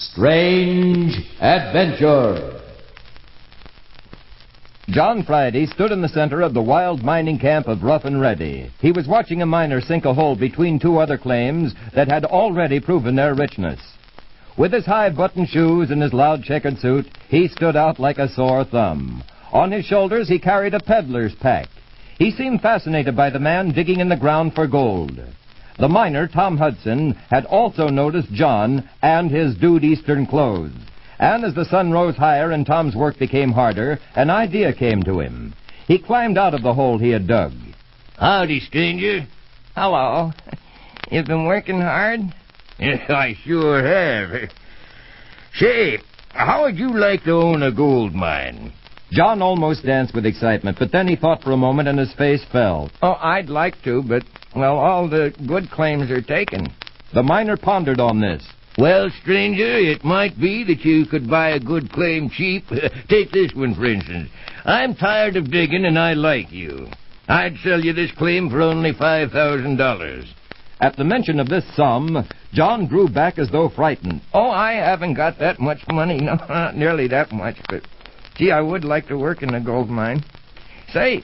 Strange Adventure. John Friday stood in the center of the wild mining camp of Rough and Ready. He was watching a miner sink a hole between two other claims that had already proven their richness. With his high-button shoes and his loud checkered suit, he stood out like a sore thumb. On his shoulders, he carried a peddler's pack. He seemed fascinated by the man digging in the ground for gold. The miner, Tom Hudson, had also noticed John and his dude Eastern clothes. And as the sun rose higher and Tom's work became harder, an idea came to him. He climbed out of the hole he had dug. Howdy, stranger. Hello. You've been working hard? Yeah, I sure have. Say, how would you like to own a gold mine? John almost danced with excitement, but then he thought for a moment and his face fell. Oh, I'd like to, but, well, all the good claims are taken. The miner pondered on this. Well, stranger, it might be that you could buy a good claim cheap. Take this one, for instance. I'm tired of digging, and I like you. I'd sell you this claim for only $5,000. At the mention of this sum, John drew back as though frightened. Oh, I haven't got that much money. No, not nearly that much, but, gee, I would like to work in a gold mine. Say,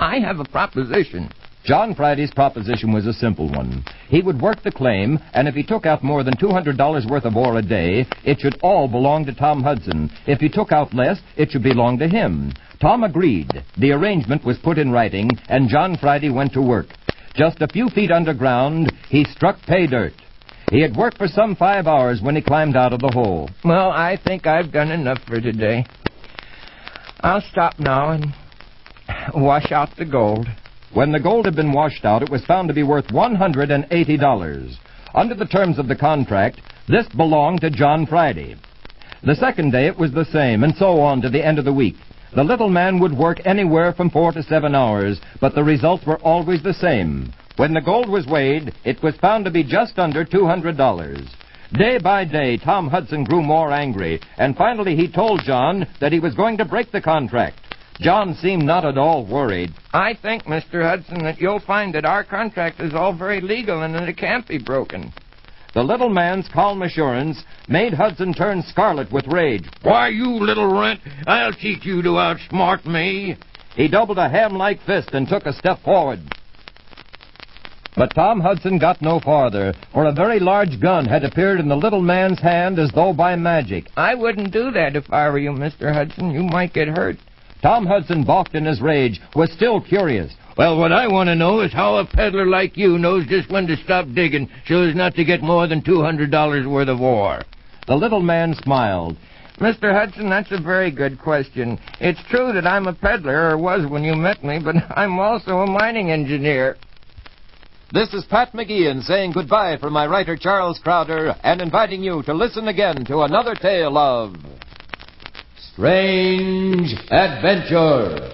I have a proposition. John Friday's proposition was a simple one. He would work the claim, and if he took out more than $200 worth of ore a day, it should all belong to Tom Hudson. If he took out less, it should belong to him. Tom agreed. The arrangement was put in writing, and John Friday went to work. Just a few feet underground, he struck pay dirt. He had worked for some 5 hours when he climbed out of the hole. Well, I think I've done enough for today. I'll stop now and wash out the gold. When the gold had been washed out, it was found to be worth $180. Under the terms of the contract, this belonged to John Friday. The second day it was the same, and so on to the end of the week. The little man would work anywhere from 4 to 7 hours, but the results were always the same. When the gold was weighed, it was found to be just under $200. Day by day, Tom Hudson grew more angry, and finally he told John that he was going to break the contract. John seemed not at all worried. I think, Mr. Hudson, that you'll find that our contract is all very legal and that it can't be broken. The little man's calm assurance made Hudson turn scarlet with rage. Why, you little runt, I'll teach you to outsmart me. He doubled a ham-like fist and took a step forward. But Tom Hudson got no farther, for a very large gun had appeared in the little man's hand as though by magic. I wouldn't do that if I were you, Mr. Hudson. You might get hurt. Tom Hudson, balked in his rage, was still curious. Well, what I want to know is how a peddler like you knows just when to stop digging so as not to get more than $200 worth of ore. The little man smiled. Mr. Hudson, that's a very good question. It's true that I'm a peddler, or was when you met me, but I'm also a mining engineer. This is Pat McGeehan saying goodbye for my writer Charles Crowder and inviting you to listen again to another tale of Strange Adventure.